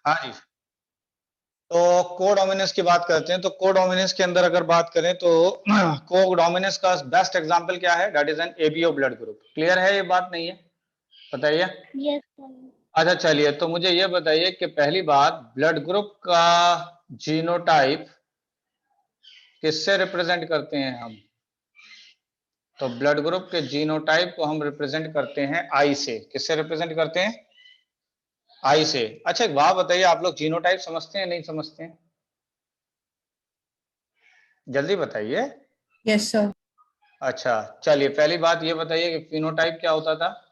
हाँ जी, तो कोडोमिनेंस की बात करते हैं। तो कोडोमिनेंस के अंदर अगर बात करें तो कोडोमिनेंस का बेस्ट एग्जांपल क्या है? That is N ABO blood group. Clear है ये बात? नहीं है? बताइए। यस अच्छा चलिए, तो मुझे ये बताइए कि पहली बात, ब्लड ग्रुप का जीनोटाइप किससे रिप्रेजेंट करते हैं हम? तो ब्लड ग्रुप के जीनोटाइप को हम रिप्रेजेंट करते हैं आई से। किससे रिप्रेजेंट करते हैं? आई से। अच्छा एक बात बताइए, आप लोग जीनोटाइप समझते हैं नहीं समझते हैं? जल्दी बताइए। Yes sir. अच्छा चलिए, पहली बात ये बताइए कि फिनोटाइप क्या होता था?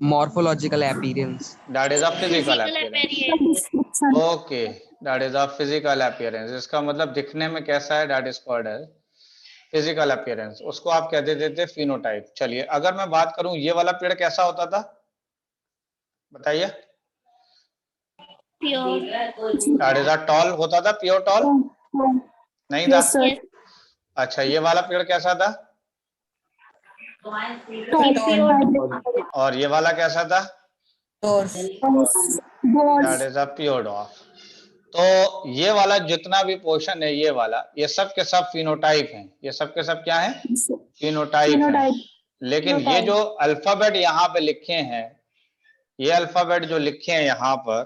morphological appearance. That is a physical appearance. Okay, that is a physical appearance. इसका मतलब दिखने में कैसा है, that is called as physical appearance. उसको आप कह देते थे फिनोटाइप। चलिए अगर मैं बात करूं ये वाला पेड़ कैसा होता था, बताइए। Pure that is a tall होता था, प्योर टॉल नहीं था? अच्छा ये वाला पेड़ कैसा था? और ये वाला कैसा था? That is a pure dwarf. तो ये वाला जितना भी पोर्शन है, ये सब के सब फिनोटाइप हैं। ये सब के सब क्या है? फिनोटाइप हैं। लेकिन ये जो अल्फाबेट यहाँ पे लिखे हैं, ये अल्फाबेट जो लिखे हैं यहाँ पर,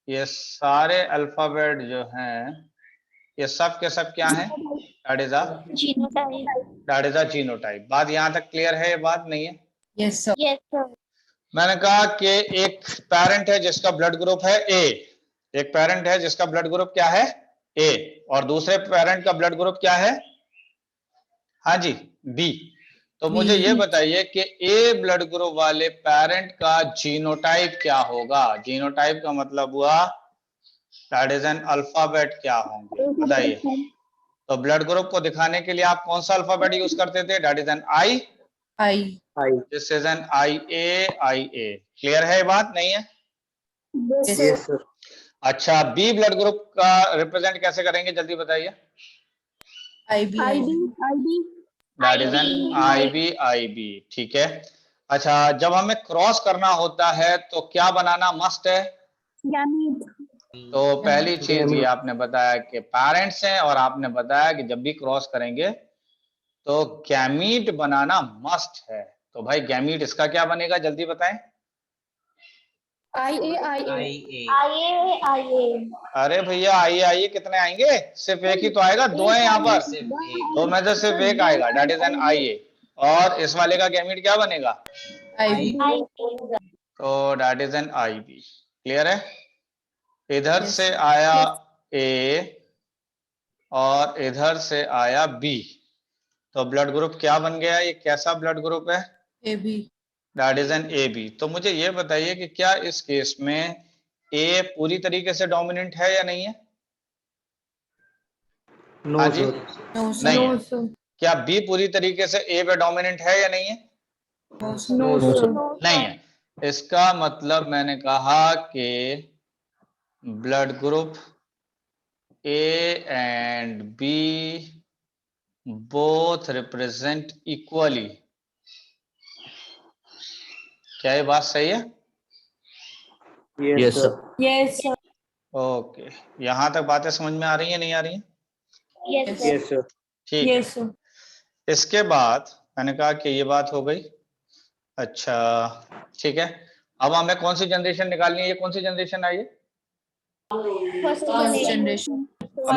ये सारे अल्फाबेट जो हैं, ये सब के सब क्या है? That is a genotype. बात यहाँ तक क्लियर है? ये बात नहीं है? Yes sir. यस सर मैंने कहा कि एक पेरेंट है जिसका ब्लड ग्रुप है ए, एक पेरेंट है जिसका ब्लड ग्रुप क्या है? ए, और दूसरे पेरेंट का ब्लड ग्रुप क्या है? हाँ जी, बी। तो मुझे ये बताइए कि ए ब्लड ग्रुप वाले पेरेंट का जीनोटाइप क्या होगा? जीनोटाइप का मतलब हुआ दैट इज एन अल्फाबेट क्या होंगे, बताइए। तो ब्लड ग्रुप को दिखाने के लिए आप कौन सा अल्फाबेट यूज करते थे? That is an I. This is an I A, I A. Clear है ये बात? नहीं है? Yes sir. अच्छा, बी ब्लड ग्रुप का रिप्रेजेंट कैसे करेंगे, जल्दी बताइए। That is an I B, I B. ठीक है। अच्छा, जब हमें क्रॉस करना होता है तो क्या बनाना मस्ट है? तो पहली चीज ये आपने बताया कि पेरेंट्स हैं, और आपने बताया कि जब भी क्रॉस करेंगे तो गैमीट बनाना मस्ट है। तो भाई गैमीट इसका क्या बनेगा, जल्दी बताएं। अरे भैया आइए आइए, कितने आएंगे? सिर्फ एक ही तो आएगा, दो है यहाँ पर। दो में से सिर्फ एक आएगा, that is an I A. और इस वाले का गैमीट क्या बनेगा? तो that is an I B. Clear है? इधर से आया ए और इधर से आया बी, तो ब्लड ग्रुप क्या बन गया? ये कैसा ब्लड ग्रुप है? AB। That is an A B. तो मुझे ये बताइए कि क्या इस केस में ए पूरी तरीके से डोमिनेंट है या नहीं है? No हाँ जी, sir. नहीं है। क्या बी पूरी तरीके से ए पे डोमिनेंट है या नहीं है? No sir. नहीं है। इसका मतलब मैंने कहा कि blood group A and B both represent equally. क्या ये बात सही है? Yes sir. ओके, यहां तक बातें समझ में आ रही है नहीं आ रही है? Yes sir. ठीक है। इसके बाद मैंने कहा कि ये बात हो गई। अच्छा ठीक है, अब हमें कौन सी जनरेशन निकालनी है? ये कौन सी जनरेशन आई है? हमें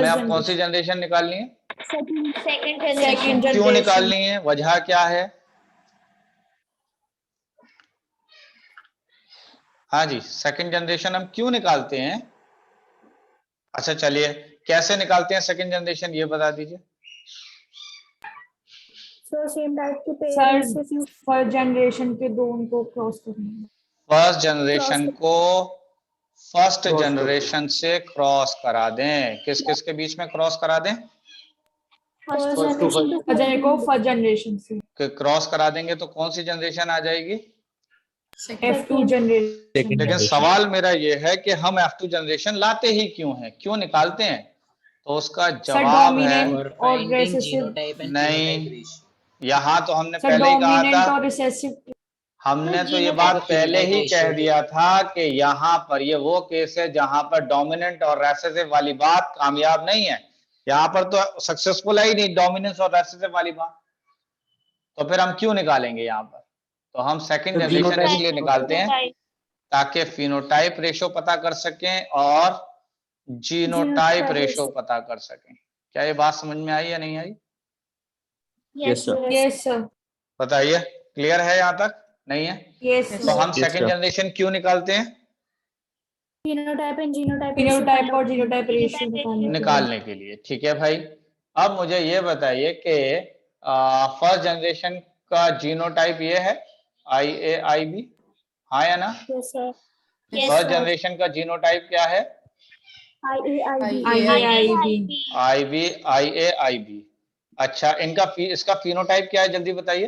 अब कौन सी जनरेशन निकालनी है? सेकंड क्यों निकालनी है, वजह क्या है? हाँ जी, सेकंड जनरेशन हम क्यों निकालते हैं? अच्छा चलिए, कैसे निकालते हैं सेकंड जनरेशन, ये बता दीजिए। फर्स्ट जनरेशन के दो उनको क्रॉस करना। फर्स्ट जनरेशन को फर्स्ट जनरेशन से क्रॉस करा दें। किस किस के बीच में क्रॉस करा दें? फर्स्ट जनरेशन से क्रॉस करा देंगे तो कौन सी जनरेशन आ जाएगी? F2 generation. लेकिन सवाल मेरा ये है कि हम F2 जनरेशन लाते ही क्यों हैं, क्यों निकालते हैं? तो उसका जवाब है और रिसेसिव नहीं। यहाँ तो हमने पहले ही कहा था, और रिसेसिव। हमने तो ये जीनोटाइप बात का पहले ही phenotype कह ratio दिया था कि यहाँ पर ये वो केस है जहां पर डोमिनेंट और रेसेसिव वाली बात कामयाब नहीं है। यहाँ पर तो सक्सेसफुल है ही नहीं डोमिनेंस और रेसेसिव वाली बात, तो फिर हम क्यों निकालेंगे यहाँ पर? तो हम सेकंड तो जनरेशन जीनोटाइप इसलिए निकालते हैं ताकि फिनोटाइप रेशो पता कर सकें और जीनोटाइप रेशो पता कर सकें। क्या ये बात समझ में आई या नहीं आई? Yes, sir. sir. Yes, sir. बताइए, क्लियर है यहाँ तक? नहीं है? Yes, तो sir. हम Yes, सेकंड sir. जनरेशन क्यों निकालते हैं? Phenotype and genotype. Phenotype और genotype ratio निकालने के लिए। निकालने के लिए। ठीक है भाई, अब मुझे ये बताइए कि फर्स्ट जनरेशन का जीनोटाइप ये है IAIB, हाँ या ना? Yes, sir. Yes, first sir. Generation का जीनोटाइप क्या है? IAIB. IAIB। अच्छा, इसका फिनोटाइप क्या है, जल्दी बताइए।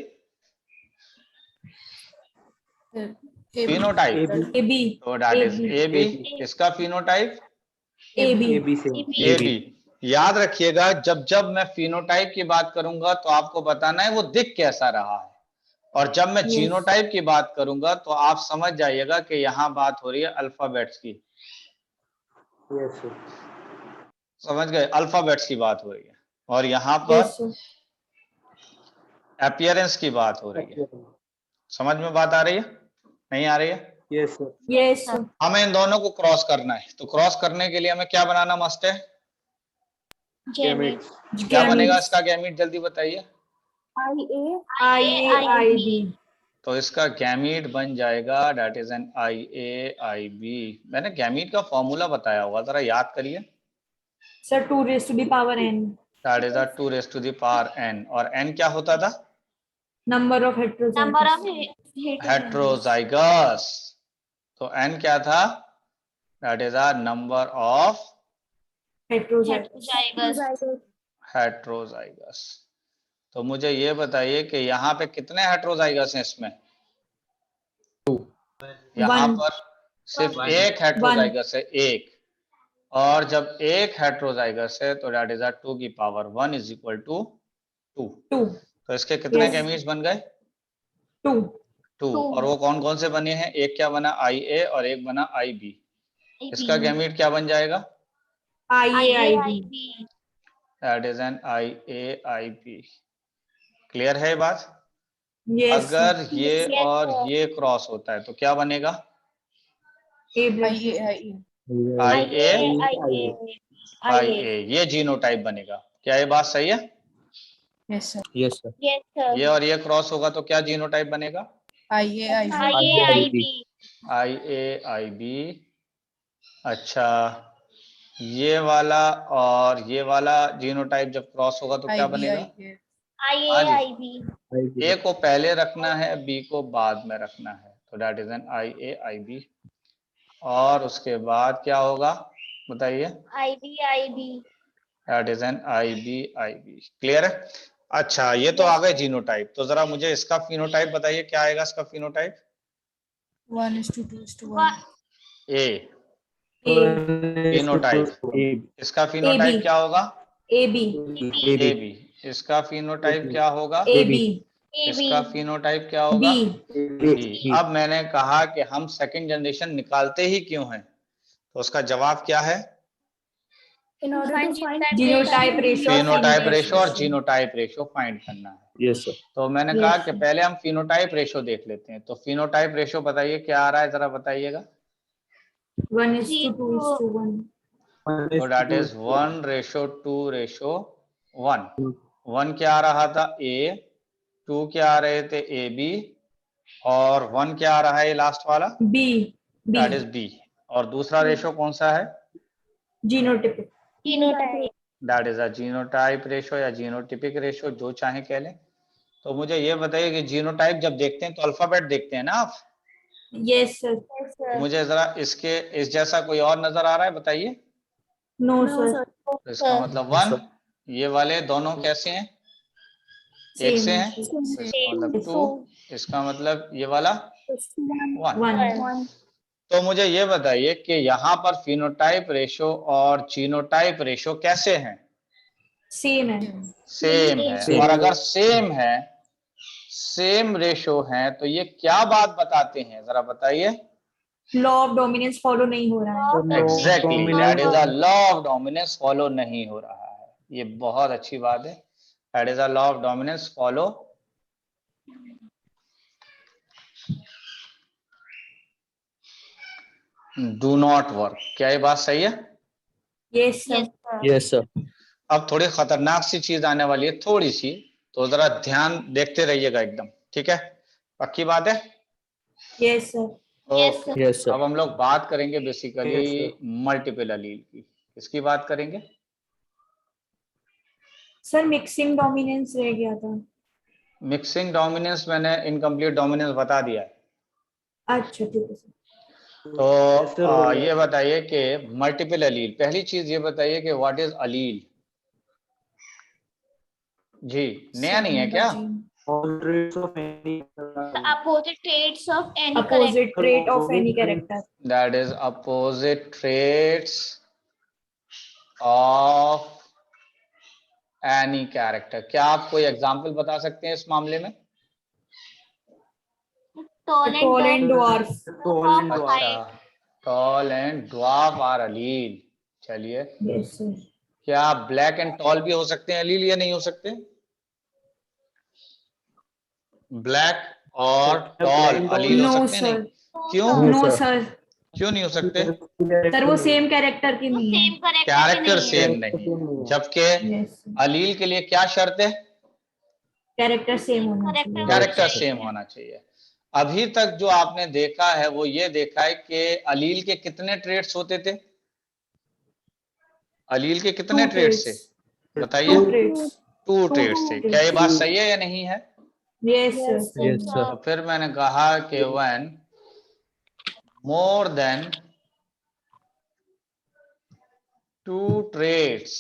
Phenotype AB. तो दैट इज AB। इसका फिनोटाइप AB. AB। याद रखिएगा, जब जब मैं फिनोटाइप की बात करूंगा तो आपको बताना है वो दिख कैसा रहा है, और जब मैं जीनोटाइप की बात करूंगा तो आप समझ जाइएगा कि यहाँ बात हो रही है अल्फाबेट्स की। Yes, sir. समझ गए, अल्फाबेट्स की बात हो रही है, और यहाँ पर Yes, sir. अपीयरेंस की बात हो रही है। समझ में बात आ रही है, नहीं आ रही है? Yes, sir. Yes, sir. हमें इन दोनों को क्रॉस करना है, तो क्रॉस करने के लिए हमें क्या बनाना मस्ट है? Gametes. क्या बनेगा Gametes. इसका गैमीट, जल्दी बताइए। IAIB. तो इसका गैमीट बन जाएगा दैट इज एन IAIB। मैंने गैमीट का फॉर्मूला बताया होगा, जरा याद करिए। Sir, 2 raised to the power n. That is 2 raised to the power n, और n क्या होता था? Number of heterozygotes. Number of heterozygous. तो n क्या था? That is number of heterozygotes. Heterozygous. तो मुझे ये बताइए कि यहाँ पे कितने हेट्रोजाइगस हैं इसमें? यहाँ One. पर सिर्फ एक हेट्रोजाइगस है, एक। और जब एक हेट्रोजाइगस है तो दैट इज 2 की पावर 1 इज इक्वल टू 2। 2. तो इसके कितने Yes. गैमीट्स बन गए? 2. 2। और वो कौन कौन से बने हैं? एक क्या बना? IA, और एक बना IB। इसका गैमीट क्या बन जाएगा? IAIB. That is N IAIB। Clear है ये बात? Yes. अगर ये Yes, और sir. ये क्रॉस होता है तो क्या बनेगा? A blood. IA। ये जीनोटाइप बनेगा। क्या ये बात सही है? Yes, sir. Yes, sir. ये और ये क्रॉस होगा तो क्या जीनोटाइप बनेगा? IAIB. IAIB। अच्छा, ये वाला और ये वाला जीनोटाइप जब क्रॉस होगा तो क्या बनेगा? IAIB. A को पहले रखना है, B को बाद में रखना है, तो दैट इज एन IAIB। और उसके बाद क्या होगा बताइए? IBIB. That is N IBIB। Clear है? अच्छा, ये तो आ गए जीनोटाइप। तो जरा मुझे इसका फिनोटाइप बताइए, क्या आएगा इसका फिनोटाइप? 1:2:1. A। A. फिनोटाइप, इसका फिनोटाइप AB. क्या होगा? AB. AB। इसका फिनोटाइप क्या होगा? AB. इसका फिनोटाइप क्या होगा? B. B। अब मैंने कहा कि हम सेकंड जनरेशन निकालते ही क्यों हैं, तो उसका जवाब क्या है? In order to find Genotype ratio. Phenotype ratio और जीनोटाइप रेशो फाइंड करना है। Yes, sir. तो मैंने कहा कि पहले हम फिनोटाइप रेशो देख लेते हैं। तो फिनोटाइप रेशो बताइए क्या आ रहा है, जरा बताइएगा। 1:2:1. तो दैट इज 1:2:1। 1 क्या आ रहा था? A, 2 क्या आ रहे थे? AB, और 1 क्या आ रहा है ये लास्ट वाला? B. That is B। और दूसरा रेशो कौन सा है? Genotypic. Genotype. That is genotype ratio या जीनोटिपिक रेशो, जो चाहे कह लें। तो मुझे ये बताइए कि जीनोटाइप जब देखते हैं तो अल्फाबेट देखते हैं ना आप? Yes, sir. Yes, sir. मुझे जरा इसके इस जैसा कोई और नजर आ रहा है, बताइए। No, No, sir. sir. तो इसका मतलब 1। ये वाले दोनों कैसे हैं? एक से हैं, तो इसका मतलब 2। इसका मतलब ये वाला 1। 1. तो मुझे ये बताइए कि यहाँ पर फिनोटाइप रेशो और जीनोटाइप रेशो कैसे हैं? Same है. सेम है। और अगर सेम है, सेम रेशो हैं तो ये क्या बात बताते हैं, जरा बताइए। लॉ ऑफ डोमिनेंस फॉलो नहीं हो रहा है। Exactly, that is a law of dominance follow नहीं हो रहा है। ये बहुत अच्छी बात है, that is a law of dominance follow do not work. क्या ये बात सही है? Yes sir. Yes, sir. अब थोड़ी खतरनाक सी चीज आने वाली है, थोड़ी सी, तो जरा ध्यान देखते रहिएगा एकदम, ठीक है? पक्की बात है? Yes sir. Okay, Yes, sir. अब हम लोग बात करेंगे बेसिकली Yes, sir. मल्टीपल अलील की। किसकी बात करेंगे? सर मिक्सिंग डोमिनेंस रह गया था। मिक्सिंग डोमिनेंस मैंने इनकम्प्लीट डोमिनेंस बता दिया है। अच्छा ठीक है सर। तो ये बताइए कि मल्टीपल अलील, पहली चीज ये बताइए कि व्हाट इज अलील? जी, नया नहीं है क्या? All traits of any Opposite traits of any opposite character. Trait of any character. That is opposite traits of any character. क्या आप कोई एग्जाम्पल बता सकते हैं इस मामले में? Tall and dwarf. अच्छा, टॉल एंड ड्वार्फ आर अलील। चलिए, यस सर। क्या ब्लैक एंड टॉल भी हो सकते हैं अलील या नहीं हो सकते? ब्लैक और टॉल अलील हो नो सकते हैं? नहीं, सर। क्यों? No sir. क्यों नहीं हो सकते? सर वो सेम कैरेक्टर की नहीं है। सेम कैरेक्टर नहीं सेम है. नहीं, जबकि यस अलील के लिए क्या शर्त है? कैरेक्टर सेम होना चाहिए। कैरेक्टर सेम होना चाहिए। अभी तक जो आपने देखा है वो ये देखा है कि अलील के कितने ट्रेट्स होते थे? अलील के कितने टू ट्रेट्स थे? ट्रेट्स। बताइए। Two traits. 2 ट्रेट्स थे। क्या ये बात सही है या नहीं है? Yes Yes, sir. Yes, sir. तो फिर मैंने कहा कि when more than 2 traits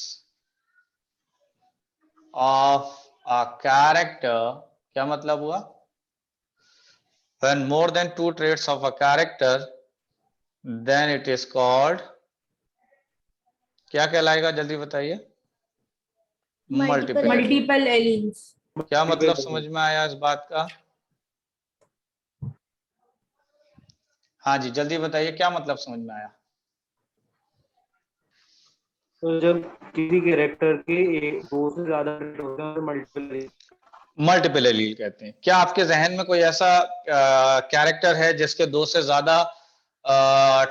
of a character, क्या मतलब हुआ? When more than 2 traits of a character, then it is called, क्या कहलाएगा? जल्दी बताइए। मल्टीपल। Multiple alleles. क्या मतलब समझ में आया इस बात का? हाँ जी, जल्दी बताइए, क्या मतलब समझ में आया? तो जब किसी कैरेक्टर के दो से ज्यादा trait होते हैं तो मल्टीपल मल्टीपल एलील कहते हैं। क्या आपके जहन में कोई ऐसा कैरेक्टर है जिसके 2 से ज्यादा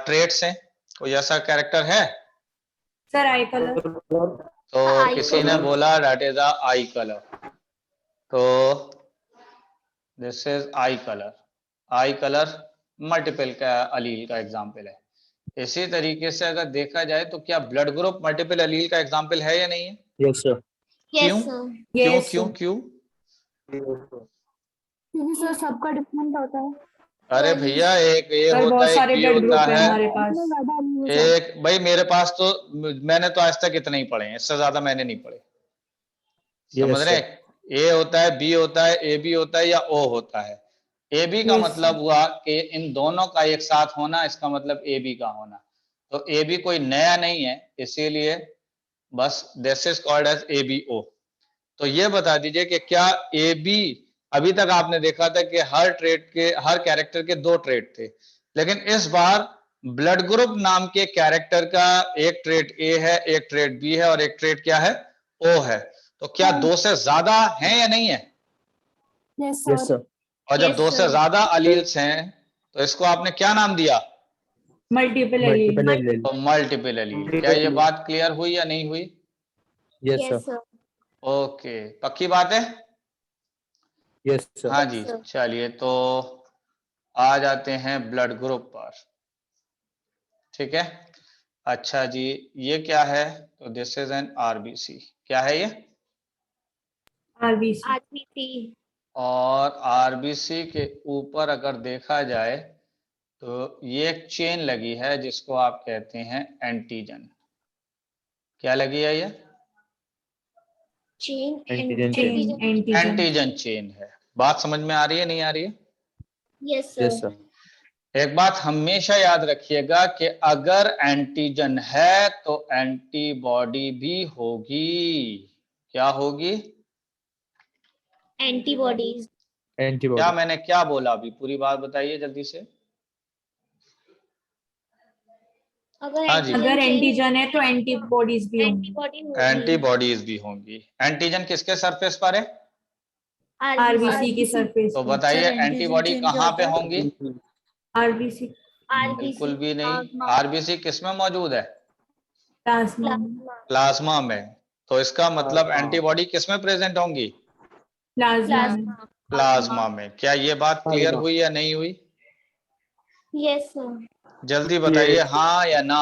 ट्रेट्स हैं? कोई ऐसा कैरेक्टर है? Sir eye colour. तो Eye किसी ने color. बोला that is a eye colour, तो this is eye colour. Eye colour multiple का अलील का एग्जाम्पल है। इसी तरीके से अगर देखा जाए तो क्या ब्लड ग्रुप मल्टीपल अलील का एग्जाम्पल है या नहीं है? Yes, sir. क्यों? Yes, sir. क्यों यस क्यों क्यों? क्योंकि सर सबका डिफरेंट होता है. अरे भैया, एक ये सर होता बहुत है, सारे ये ब्लड होता ग्रुप है है, हमारे पास। एक भाई मेरे पास तो, मैंने तो आज तक इतने ही पढ़े हैं, इससे ज्यादा मैंने नहीं पढ़े। समझ Yes, रहे? sir. ए होता है, बी होता है, ए बी होता है या ओ होता है। ए बी का Yes, मतलब हुआ कि इन दोनों का एक साथ होना, इसका मतलब ए बी का होना। तो ए बी कोई नया नहीं है, इसीलिए बस this is called as A B O. तो ये बता दीजिए कि क्या ए बी, अभी तक आपने देखा था कि हर ट्रेट के, हर कैरेक्टर के 2 ट्रेट थे, लेकिन इस बार ब्लड ग्रुप नाम के कैरेक्टर का एक ट्रेट ए है, एक ट्रेट बी है और एक ट्रेट क्या है? ओ है। तो क्या 2 से ज्यादा है या नहीं है? Yes, Yes, sir. और जब Yes, 2 से sir. ज्यादा अलील्स हैं तो इसको आपने क्या नाम दिया? Multiple allele. Multiple allele. तो मल्टीपल अलील। क्या ये बात क्लियर हुई या नहीं हुई? Yes, sir. Yes, sir. Okay, पक्की बात है? Yes, sir. हाँ जी, sir. चलिए तो आ जाते हैं ब्लड ग्रुप पर। ठीक है, अच्छा जी, ये क्या है? तो दिस इज एन आरबीसी। क्या है ये? आरबीसी। RBC. और आरबीसी के ऊपर अगर देखा जाए तो ये एक चेन लगी है जिसको आप कहते हैं एंटीजन। क्या लगी है ये? Chain. Antigen chain. Antigen. Antigen chain है। बात समझ में आ रही है, नहीं आ रही है? Yes, sir. Yes, sir. एक बात हमेशा याद रखिएगा कि अगर एंटीजन है तो एंटीबॉडी भी होगी। क्या होगी? Antibodies. क्या एंटीबॉडी मैंने क्या बोला अभी, पूरी बात बताइए जल्दी से। हाँ जी, अगर एंटीजन है तो एंटीबॉडीज भी होंगी। एंटीबॉडी होगी। एंटीबॉडीज भी होंगी। एंटीजन किसके सरफेस पर है? आरबीसी की सरफेस तो पे। बताइए एंटीबॉडी कहाँ पे होंगी? आरबीसी बिल्कुल भी नहीं। आरबीसी किस में मौजूद है? प्लाज्मा प्लाज्मा में। तो इसका मतलब प्लाज्मा। एंटीबॉडी किस में प्रेजेंट होंगी? प्लाज्मा प्लाज्मा में। क्या ये बात क्लियर प्लाज्मा। हुई या नहीं हुई? Yes sir. जल्दी बताइए, Yes. हाँ या ना।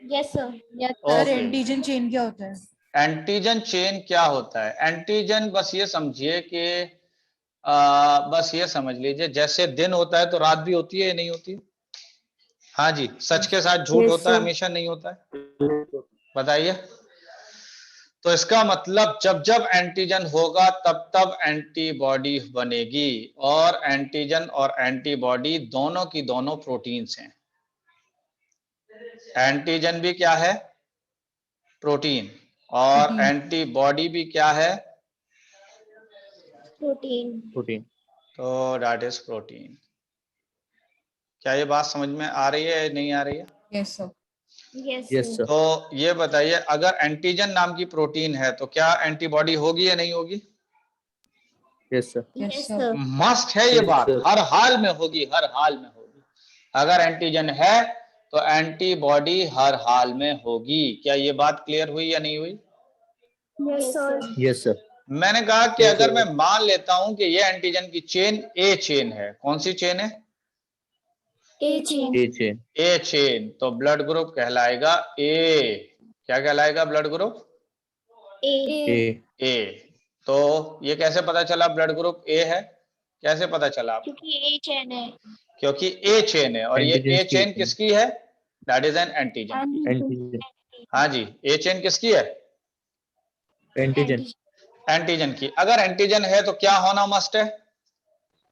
Yes sir. Okay. Antigen chain क्या होता है? एंटीजन चेन क्या होता है? एंटीजन बस ये समझिए कि बस ये समझ लीजिए जैसे दिन होता है तो रात भी होती है या नहीं होती है? हाँ जी, सच के साथ झूठ Yes, होता है, sir. हमेशा नहीं होता है? बताइए। तो इसका मतलब जब जब एंटीजन होगा तब तब एंटीबॉडी बनेगी, और एंटीजन और एंटीबॉडी दोनों की दोनों प्रोटीन्स हैं। एंटीजन भी क्या है? प्रोटीन। और प्रोटीन। एंटीबॉडी भी क्या है? प्रोटीन। प्रोटीन तो दैट इज प्रोटीन। क्या ये बात समझ में आ रही है या नहीं आ रही है? Yes sir. Yes yes sir. Sir तो ये बताइए, अगर एंटीजन नाम की प्रोटीन है तो क्या एंटीबॉडी होगी या नहीं होगी? Yes sir yes sir. Must है ये Yes, बात, sir. हर हाल में होगी, हर हाल में होगी। अगर एंटीजन है तो एंटीबॉडी हर हाल में होगी। क्या ये बात क्लियर हुई या नहीं हुई? Yes sir. यस सर मैंने कहा कि Yes, अगर sir. मैं मान लेता हूं कि ये एंटीजन की चेन ए चेन है। कौन सी चेन है? A chain. A chain A chain. तो ब्लड ग्रुप कहलाएगा ए। क्या कहलाएगा ब्लड ग्रुप? ए। ए ए। तो ये कैसे पता चला ब्लड ग्रुप ए है? कैसे पता चला आपको? क्योंकि ए चेन है। क्योंकि ए चेन है, और ये एंटीजन ए की चेन किसकी है? That is N antigen. Antigen हाँ जी, ए चेन किसकी है? एंटीजन एंटीजन की। अगर एंटीजन है तो क्या होना मस्ट है?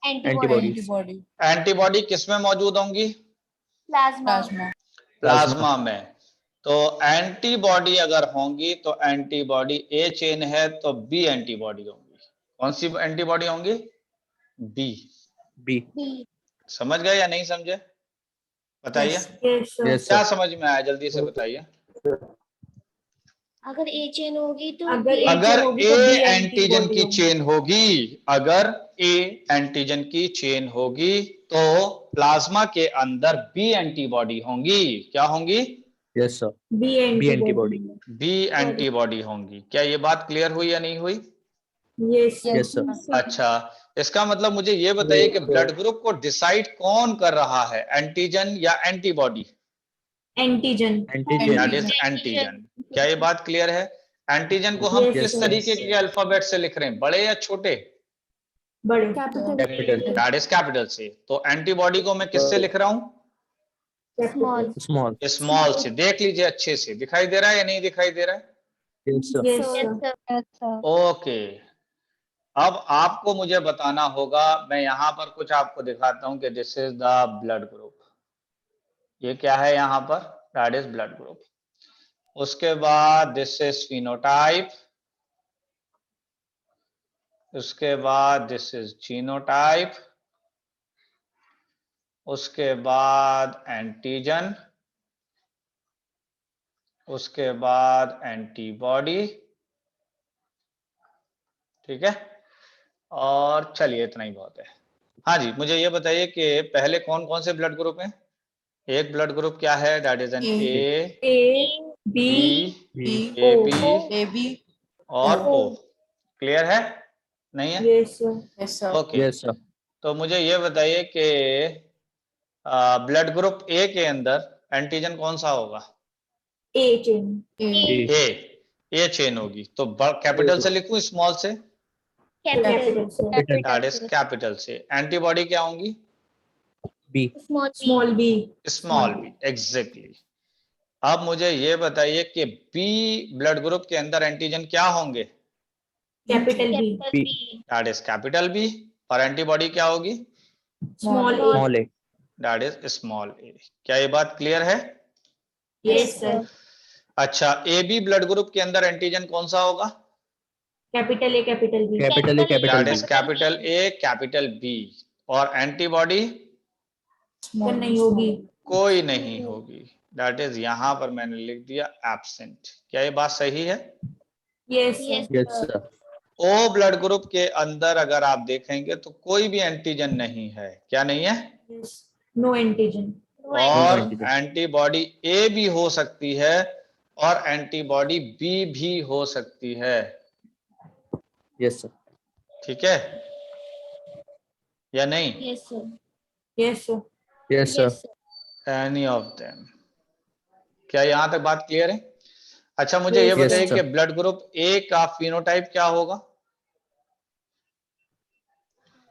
Antibody antibody. एंटीबॉडी किस में मौजूद होंगी? प्लाज्मा। प्लाज्मा। प्लाज्मा में। तो एंटीबॉडी अगर होंगी तो एंटीबॉडी ए चेन है तो बी एंटीबॉडी होंगी। कौन सी एंटीबॉडी होंगी? बी। B B. समझ गए या नहीं समझे? बताइए। Yes, sir. यस क्या सर समझ में आया, जल्दी से बताइए। अगर ए चेन होगी तो अगर B- A अगर चेन होगी ए तो B एंटीजन एंटीबॉडी की होगी। चेन होगी, अगर ए एंटीजन की चेन होगी तो प्लाज्मा के अंदर बी एंटीबॉडी होंगी। क्या होंगी? Yes sir B B antibody antibody B antibody होंगी। क्या ये बात क्लियर हुई या नहीं हुई? Yes, sir. यस सर अच्छा, इसका मतलब मुझे ये बताइए कि ब्लड ग्रुप को डिसाइड कौन कर रहा है, एंटीजन या antibody? Antigen antigen that is antigen. क्या ये बात क्लियर है? एंटीजन को हम Yes, किस sir. तरीके के अल्फाबेट से लिख रहे हैं, बड़े या छोटे? बड़े कैपिटल दैट इज कैपिटल से। तो एंटीबॉडी को मैं किससे लिख रहा हूँ? स्मॉल। स्मॉल स्मॉल से। देख लीजिए अच्छे से, दिखाई दे रहा है या नहीं दिखाई दे रहा है? Yes sir Yes, yes sir. Sir. Okay. अब आपको मुझे बताना होगा, मैं यहां पर कुछ आपको दिखाता हूं कि this is the blood group. ये क्या है यहां पर? That is blood group. उसके बाद दिस इज फिनोटाइप। उसके बाद दिस इज जीनोटाइप। उसके बाद एंटीजन। उसके बाद एंटीबॉडी। ठीक है, और चलिए इतना ही बहुत है। हाँ जी, मुझे ये बताइए कि पहले कौन कौन से ब्लड ग्रुप हैं? एक ब्लड ग्रुप क्या है? That is an A, A B B, B A O. B A B और ओ। क्लियर है? नहीं है? Yes, sir. Yes sir. Okay. Yes sir तो मुझे ये बताइए कि ब्लड ग्रुप ए के अंदर एंटीजन कौन सा होगा? A chain. A. A chain होगी। तो कैपिटल से लिखूं स्मॉल से? Capital, sir. That is capital से। एंटीबॉडी क्या होंगी? B Small b. Small B. Exactly. अब मुझे ये बताइए कि बी ब्लड ग्रुप के अंदर एंटीजन क्या होंगे? Capital B. B। That is capital B. और एंटीबॉडी क्या होगी? Small a. Small a that is small a. क्या ये बात क्लियर है? Yes, sir. अच्छा, ए बी ब्लड ग्रुप के अंदर एंटीजन कौन सा होगा? Capital A capital B Capital A, capital दैट B. Is capital A capital B. और एंटीबॉडी सर नहीं होगी। कोई नहीं होगी, दैट इज यहां पर मैंने लिख दिया एब्सेंट। क्या ये बात सही है? Yes Yes, sir. O blood group के अंदर अगर आप देखेंगे तो कोई भी एंटीजन नहीं है। क्या नहीं है? यस नो एंटीजन और antigen. एंटीबॉडी ए भी हो सकती है और एंटीबॉडी बी भी हो सकती है। Yes, sir. ठीक है या नहीं? Yes sir yes sir Yes, sir. Any of them. क्या यहां तक बात क्लियर है? अच्छा मुझे ये Yes, बताइए sir. कि ब्लड ग्रुप ए का फिनोटाइप क्या होगा?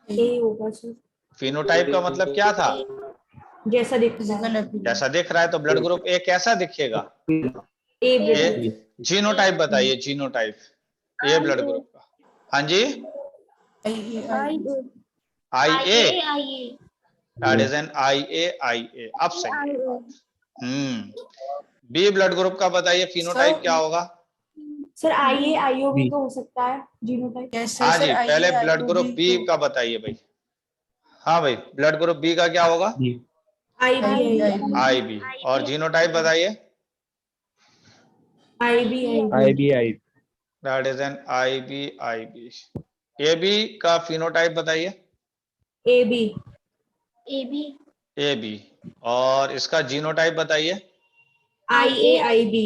ए होगा सर। फिनोटाइप का मतलब क्या था? जैसा दिख रहा है जैसा दिख रहा है, तो ब्लड ग्रुप ए कैसा दिखेगा? ए ए जीनोटाइप बताइए, जीनोटाइप ए ब्लड ग्रुप का। हाँ जी, आई ए, आइए दैट इज एन आई ए। अब सही है बात। बी ब्लड ग्रुप का बताइए फिनोटाइप क्या होगा? सर आईओ भी बी. तो हो सकता है जीनोटाइप। हाँ जी, पहले ब्लड ग्रुप बी का बताइए भाई। हाँ भाई, ब्लड ग्रुप बी का क्या होगा? B. I B. और जीनोटाइप बताइए। IB, IB. That is an I B. A B का फिनोटाइप बताइए। A B A B. और इसका जीनोटाइप बताइए। I B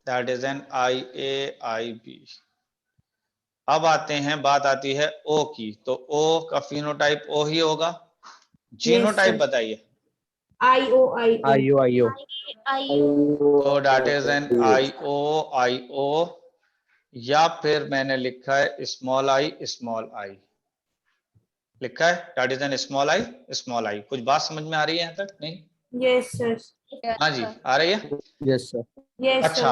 that is an I B. अब आते हैं, बात आती है ओ की, तो ओ का फिनोटाइप ओ ही होगा। Genotype sir. बताइए। IO IO. तो दैट इज एन आई ओ, या फिर मैंने लिखा है स्मॉल आई लिखा है, that is N small I. कुछ बात समझ में आ रही है यहाँ तक? नहीं? यस सर हाँ जी, आ रही है। Yes, sir. यस अच्छा,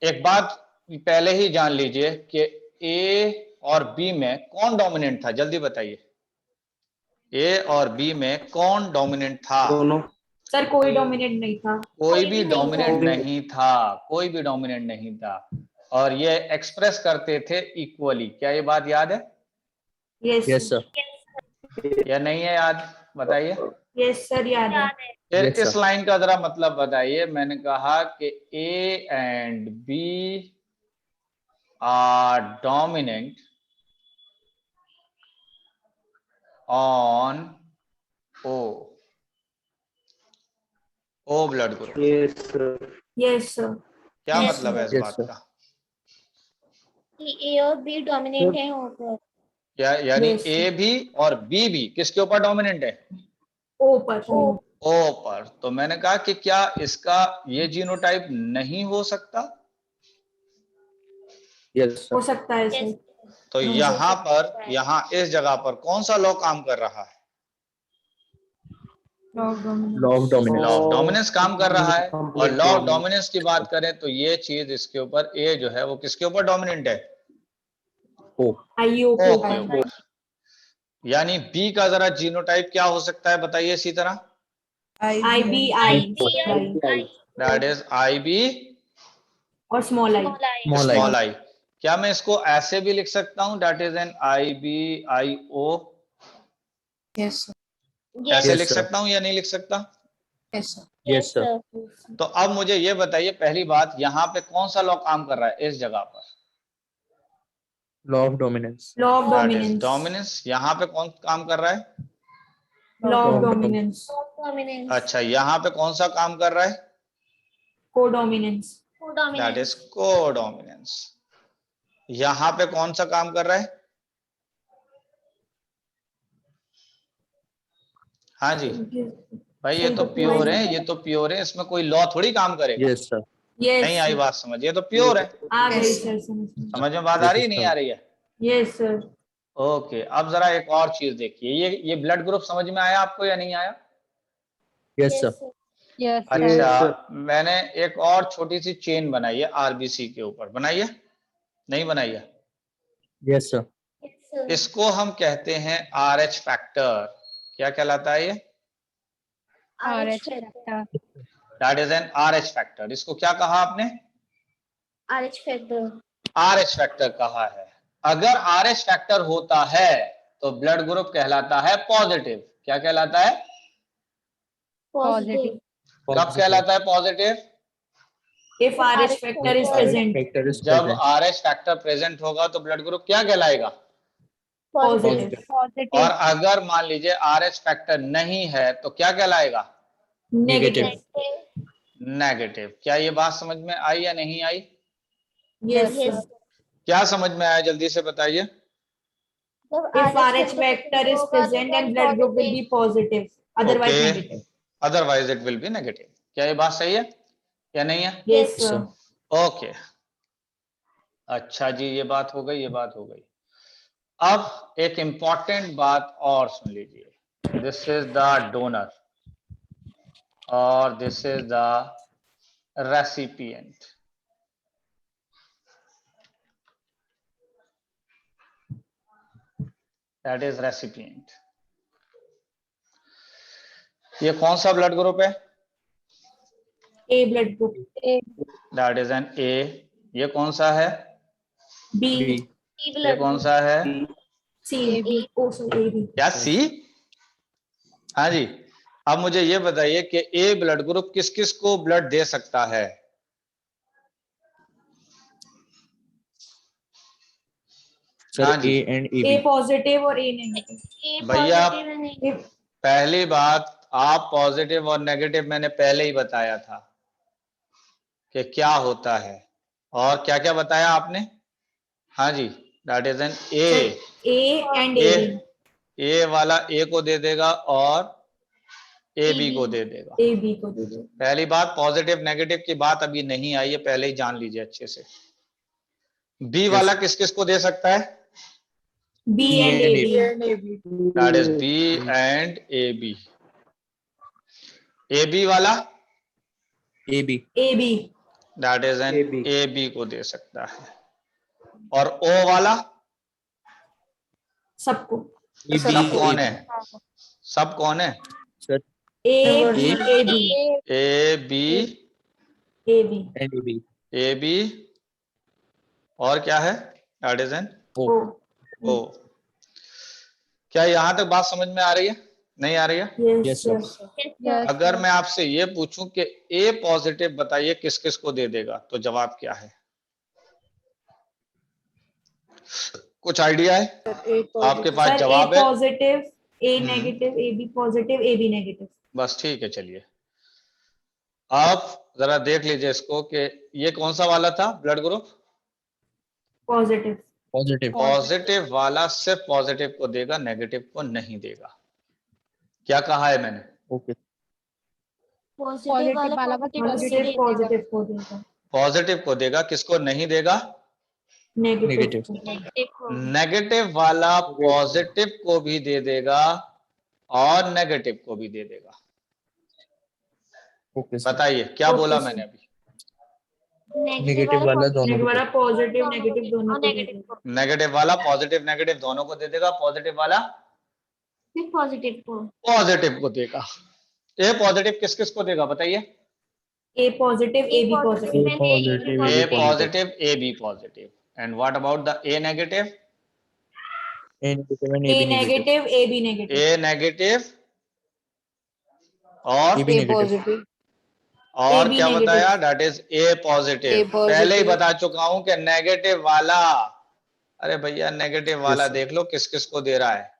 एक बात पहले ही जान लीजिए कि ए और बी में कौन डोमिनेंट था, जल्दी बताइए। ए और बी में कौन डोमिनेंट था? दोनों। सर कोई डोमिनेट नहीं था। कोई भी डोमिनेंट नहीं था, कोई भी डोमिनेंट नहीं था। और ये एक्सप्रेस करते थे इक्वली। क्या ये बात याद है Yes, sir. या नहीं है याद? बताइए। यस सर याद है। फिर Yes, इस sir. लाइन का जरा मतलब बताइए। मैंने कहा कि A and B are dominant on O blood group. Yes sir. Yes sir क्या Yes, मतलब है इस Yes, बात sir. का? कि ए और बी डोमिनेट है वहाँ पर। यानी Yes, ए भी और बी भी किसके ऊपर डोमिनेंट है? ओ पर ओ पर। तो मैंने कहा कि क्या इसका ये जीनोटाइप नहीं हो सकता? Yes, sir. हो सकता है Yes. सर। तो हो यहाँ सकता पर, है। यहाँ इस जगह पर कौन सा लॉ काम कर रहा है? Law of law dominance. Of dominance काम कर रहा है। और लॉ ऑफ डोमिनेंस की बात करें तो ये चीज इसके ऊपर, ए जो है वो किसके ऊपर डोमिनेंट है? O. आईओ ओ के ऊपर। यानी बी का जरा जीनोटाइप क्या हो सकता है बताइए इसी तरह। I B I that is I B और small I. Small I. Small I. क्या मैं इसको ऐसे भी लिख सकता हूँ, that is an I B I O? ऐसे Yes, लिख sir. सकता हूँ या नहीं लिख सकता? Yes, sir. तो अब मुझे ये बताइए, पहली बात, यहाँ पे कौन सा लॉ काम कर रहा है इस जगह पर? Law of dominance. Law of that is dominance. Dominance. यहाँ पे कौन काम कर रहा है? Law of Dom- dominance. अच्छा, यहाँ पे कौन सा काम कर रहा है? को डोमिनेंस। दैट इज को डोमिनेंस। यहाँ पे कौन सा काम कर रहा है? हाँ जी भाई, ये तो प्योर है, ये तो प्योर है, इसमें कोई लॉ थोड़ी काम करेगा। Yes, sir. नहीं आई बात समझ? ये तो प्योर है। आ गई सर समझ। समझ में बात आ रही है, नहीं आ रही है? Yes sir. ओके, अब जरा एक और चीज देखिए। ये ब्लड ग्रुप समझ में आया आपको या नहीं आया? Yes, sir. अच्छा, मैंने एक और छोटी सी चेन बनाई है आरबीसी के ऊपर। बनाई है? नहीं बनाई है? Yes, sir. इसको हम कहते हैं आरएच फैक्टर। क्या कहलाता है ये? That is N RH factor. इसको क्या कहा आपने? RH factor. आरएच फैक्टर कहा है। अगर RH फैक्टर होता है तो ब्लड ग्रुप कहलाता है पॉजिटिव। क्या कहलाता है? Positive. कब कहलाता है positive? If RH factor is present. Factor is जब present. RH फैक्टर प्रेजेंट होगा तो ब्लड ग्रुप क्या कहलाएगा? Positive. और अगर मान लीजिए RH फैक्टर नहीं है तो क्या कहलाएगा? Negative. नेगेटिव। क्या ये बात समझ में आई या नहीं आई? Yes, Yes. sir. क्या समझ में आया जल्दी से बताइए। If RH factor is present, then blood group will be positive. Otherwise Okay. negative. Otherwise it will be negative. क्या ये बात सही है या नहीं है? Yes, sir. ओके अच्छा जी, ये बात हो गई, ये बात हो गई। अब एक इंपॉर्टेंट बात और सुन लीजिए। दिस इज द डोनर और this is the recipient. That is recipient. ये कौन सा ब्लड ग्रुप है? A blood group. That is an A. ये कौन सा है? B. ये कौन सा है? C. Oh, sorry, AB. क्या सी? हाँ जी। अब मुझे ये बताइए कि ए ब्लड ग्रुप किस किस को ब्लड दे सकता है? Sir, हाँ जी। A and A AB. positive और A negative. भैया If पहली बात, आप पॉजिटिव और नेगेटिव मैंने पहले ही बताया था कि क्या होता है। और क्या क्या बताया आपने? हाँ जी, that is an A. A and AB. A वाला ए को दे देगा और ए बी को दे देगा। AB को दे दो. पहली बात, पॉजिटिव नेगेटिव की बात अभी नहीं आई है, पहले ही जान लीजिए अच्छे से। बी वाला किस किस को दे सकता है? B and AB. That is B and A B. A B वाला AB. AB. That is an AB. A B को दे सकता है। और ओ वाला सबको. सब कौन है? सब कौन है? Sir, A, B, AB. A B AB. and AB. A B और क्या है? That is an O. O. O. क्या यहां तक बात समझ में आ रही है? नहीं आ रही है? Yes, Yes, sir. sir. अगर मैं आपसे ये पूछूं कि ए पॉजिटिव बताइए किस किस को दे देगा, तो जवाब क्या है? कुछ आइडिया है? आपके पास Sir, A जवाब है? positive, A negative, AB positive, AB negative. बस ठीक है, चलिए आप जरा देख लीजिए इसको कि ये कौन सा वाला था blood group? Positive. Positive. Positive वाला सिर्फ पॉजिटिव को देगा, नेगेटिव को नहीं देगा। क्या कहा है मैंने? Okay. पॉजिटिव वाला मतलब सिर्फ positive को देगा. पॉजिटिव को देगा, किसको नहीं देगा? Negative. Negative. को. नेगेटिव वाला पॉजिटिव को भी दे देगा और नेगेटिव को भी दे देगा। Okay, sir. बताइए क्या Okay, बोला sir. मैंने अभी? Negative वाला दोनों Negative को वाला positive, negative दोनों को देगा. नेगेटिव वाला पॉजिटिव नेगेटिव दोनों को दे देगा, पॉजिटिव वाला सिर्फ पॉजिटिव को. पॉजिटिव को देगा। ए पॉजिटिव किस किस को देगा बताइए? A positive, AB positive. A positive, ए AB positive. Positive A B positive. And what about the A negative? A negative and A AB negative. negative, AB negative. A negative और AB negative. और AB क्या negative. बताया? That is A positive. पहले ही बता चुका हूं कि नेगेटिव वाला, अरे भैया नेगेटिव वाला sir. देख लो किस किस को दे रहा है,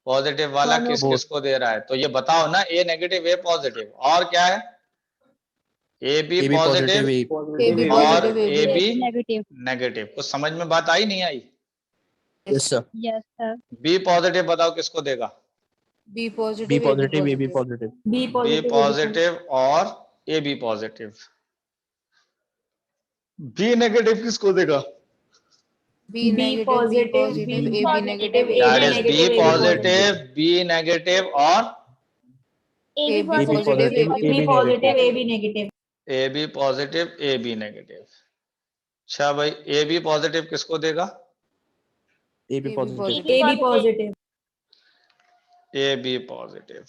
पॉजिटिव वाला किस किस को दे रहा है, तो ये बताओ ना, ए नेगेटिव ए पॉजिटिव और क्या है? A B AB positive positive, और ए बी नेगेटिव। कुछ समझ में बात आई नहीं आई? Yes, sir. बी पॉजिटिव बताओ किसको देगा? B positive, AB positive. B B positive, positive और A B positive. B negative किसको देगा? B positive, AB negative, that AB is B negative, AB positive B negative और AB AB positive, B AB positive, negative. AB negative. A B positive A B negative. अच्छा भाई, ए B positive किसको देगा? AB positive. AB positive. A B positive.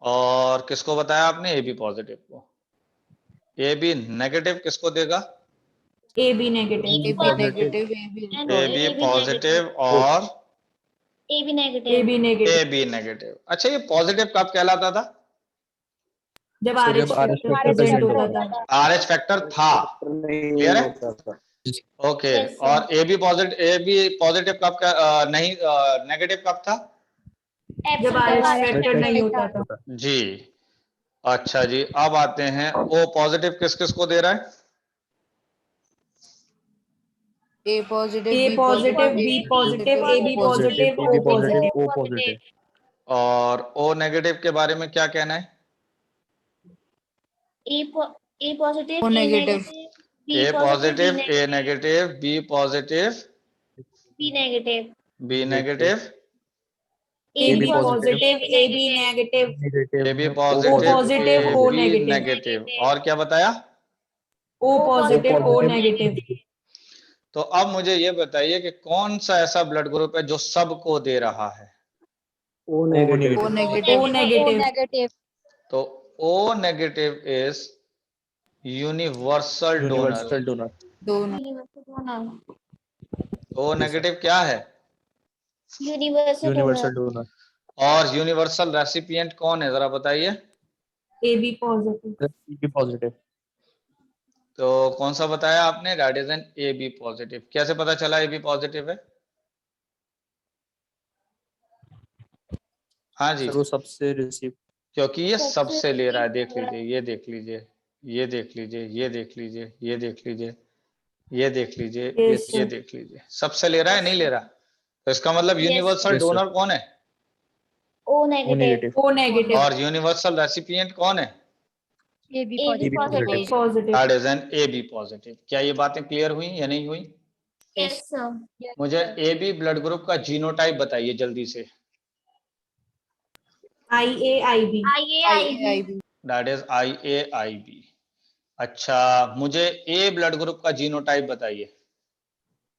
और किसको बताया आपने? ए B positive को। ए बी नेगेटिव किसको देगा? AB negative. AB negative, A B positive और AB negative. AB negative. A B negative. अच्छा, ये पॉजिटिव कब कहलाता था? जब So, RH जब RH factor factor present present होता था। RH फैक्टर था, क्लियर है? होता था। ओके। Yes, sir. और ए बी पॉजिटिव कब नहीं नेगेटिव कब था? जब RH factor नहीं होता था। जी। अच्छा जी, अब आते हैं ओ पॉजिटिव किस किस को दे रहा है? A positive, A positive, B positive, AB positive, O positive. O positive. और ओ नेगेटिव के बारे में क्या कहना है? A positive, O A negative. B A positive, positive, A negative, B positive, B negative. B negative, AB positive, AB negative, A B O positive, positive, A O B negative. Negative. और क्या बताया? O positive, O negative. तो अब मुझे ये बताइए कि कौन सा ऐसा ब्लड ग्रुप है जो सबको दे रहा है? O negative. O negative. O negative. तो O negative is universal donor. Universal donor. दोनों. ओ नेगेटिव क्या है? Universal Universal donor. donor. और यूनिवर्सल रेसिपिएंट कौन है, जरा बताइए। AB positive. AB positive. तो कौन सा बताया आपने? That is an A B positive. कैसे पता चला ए बी पॉजिटिव है? हाँ जी, सर वो सबसे रिसीव. क्योंकि ये सबसे ले रहा है। देख लीजिए, ये देख लीजिए, ये देख लीजिए, ये देख लीजिए, ये देख लीजिए, ये देख लीजिए, Yes, ये sir. देख लीजिए, सबसे ले रहा है, नहीं ले रहा? तो इसका मतलब Yes, universal yes, sir. Donor कौन है? O O negative. negative. O negative. और यूनिवर्सल रेसिपिएंट कौन है? AB AB positive. Positive. That is an A B positive. क्या ये बातें क्लियर हुई या नहीं हुई? Yes, sir. मुझे ए बी ब्लड ग्रुप का जीनोटाइप बताइए जल्दी से। IA, IB. IB. That is I A I B. अच्छा, मुझे ए ब्लड ग्रुप का जीनोटाइप बताइए।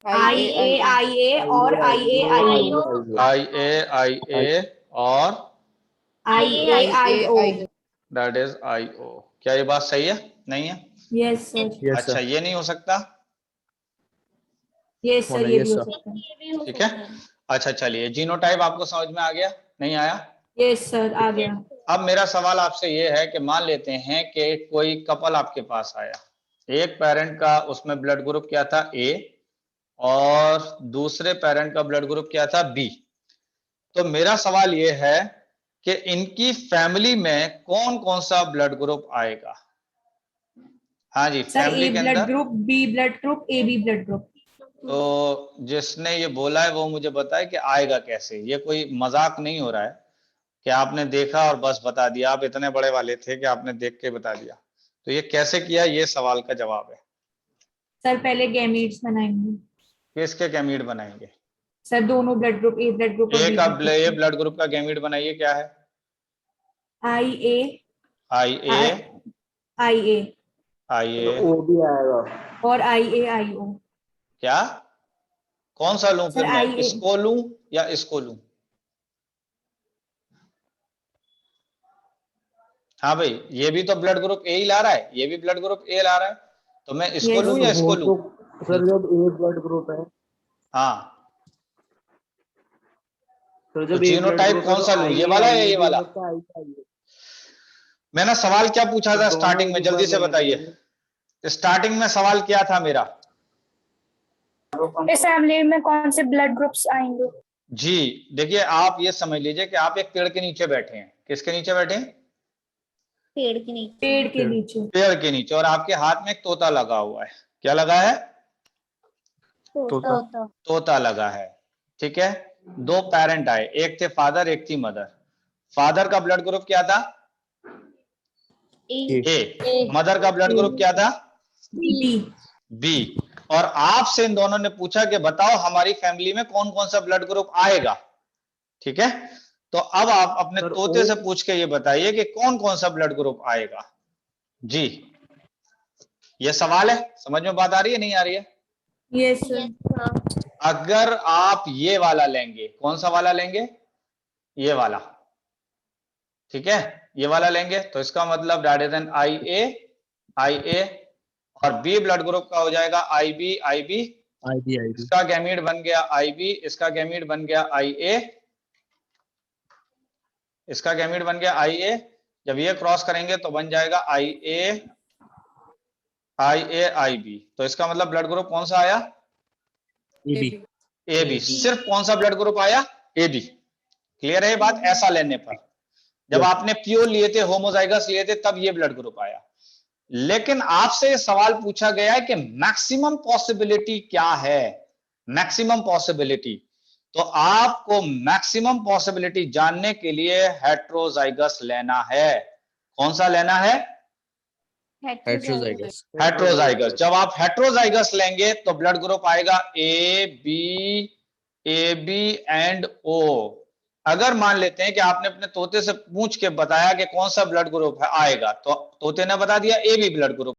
IA, IA और IA, IO. आई ए और IA, IO. That is I O. क्या ये बात सही है? नहीं है? Yes, sir. Yes, अच्छा, sir. ये नहीं हो सकता? Yes, sir. होना, ये yes, भी हो sir. सकता है. ये भी हो ठीक है। सकता है। अच्छा चलिए, जीनोटाइप आपको समझ में आ गया? नहीं आया? Yes, sir. आ गया. अब मेरा सवाल आपसे ये है कि मान लेते हैं कि कोई कपल आपके पास आया, एक पेरेंट का उसमें ब्लड ग्रुप क्या था? ए, और दूसरे पेरेंट का ब्लड ग्रुप क्या था? बी। तो मेरा सवाल ये है कि इनकी फैमिली में कौन कौन सा ब्लड ग्रुप आएगा? हाँ जी, सर फैमिली A के ब्लड अंदर। Group, B blood group, AB blood group. तो जिसने ये बोला है वो मुझे बताए कि आएगा कैसे। ये कोई मजाक नहीं हो रहा है कि आपने देखा और बस बता दिया। आप इतने बड़े वाले थे कि आपने देख के बता दिया। तो ये कैसे किया, ये सवाल का जवाब है। सर पहले गैमीट्स बनाएंगे. किसके गैमीट बनाएंगे? सर दोनों blood group, A blood group और ए B का ब्लड ए ग्रुप. ब्लड ग्रुप का गैमीट बनाइए, क्या है? IA, आई ए IA आई ए। O भी आएगा। और IA, IO. क्या? कौन सा लूं फिर सर मैं? IA. इसको लूं या इसको लूं? हाँ भाई, ये भी तो ब्लड ग्रुप ए ही ला रहा है, ये भी ब्लड ग्रुप ए ला रहा है। तो मैं इसको Yes, लूं या इसको लूं? सर जब A ब्लड ग्रुप है, हाँ, तो तो जब A ब्लड जीनोटाइप ग्रुप है कौन तो सा लूं, ये IA, वाला या IA ये भी वाला? हो सकता है, IA. मैंने सवाल क्या पूछा था तो स्टार्टिंग दोनों में, एक जल्दी बार से लेने बताइए। पड़ेंगे। स्टार्टिंग में सवाल क्या था मेरा? इस फैमिली में कौन से ब्लड ग्रुप्स आएंगे? जी देखिए, आप ये समझ लीजिए कि आप एक पेड़ के नीचे बैठे हैं। किसके नीचे बैठे हैं? पेड़ के नीचे। पेड़ के नीचे. पेड़ के नीचे। और आपके हाथ में एक तोता लगा हुआ है। क्या लगा है? तोता. तोता लगा है। ठीक है। दो पेरेंट आए, एक थे फादर, एक थी मदर। फादर का ब्लड ग्रुप क्या था? ए। मदर का ब्लड ग्रुप क्या था? B. बी। और आपसे इन दोनों ने पूछा कि बताओ हमारी फैमिली में कौन कौन सा ब्लड ग्रुप आएगा। ठीक है। तो अब आप अपने तोते से पूछ के ये बताइए कि कौन कौन सा ब्लड ग्रुप आएगा। जी, ये सवाल है। समझ में बात आ रही है, नहीं आ रही है? Yes, sir. अगर आप ये वाला लेंगे, कौन सा वाला लेंगे? ये वाला। ठीक है, ये वाला लेंगे तो इसका मतलब that is an I A और बी ब्लड ग्रुप का हो जाएगा IB, IB इसका गैमीट बन गया IB, इसका गैमीट बन गया IA, इसका गैमीट बन गया IA। जब ये क्रॉस करेंगे तो बन जाएगा IA IB। तो इसका मतलब ब्लड ग्रुप कौन सा आया? AB। सिर्फ कौन सा ब्लड ग्रुप आया? AB। क्लियर है ये बात? ऐसा लेने पर जब आपने प्योर लिए थे, होमोजाइगस लिए थे, तब ये ब्लड ग्रुप आया। लेकिन आपसे ये सवाल पूछा गया है कि मैक्सिमम पॉसिबिलिटी क्या है? Maximum possibility. तो आपको मैक्सिमम पॉसिबिलिटी जानने के लिए हेट्रोजाइगस लेना है। कौन सा लेना है? हेट्रोजाइगस। हेट्रोजाइगस। जब आप हेट्रोजाइगस लेंगे तो ब्लड ग्रुप आएगा AB एंड O। अगर मान लेते हैं कि आपने अपने तोते से पूछ के बताया कि कौन सा ब्लड ग्रुप है आएगा, तो तोते ने बता दिया AB ब्लड ग्रुप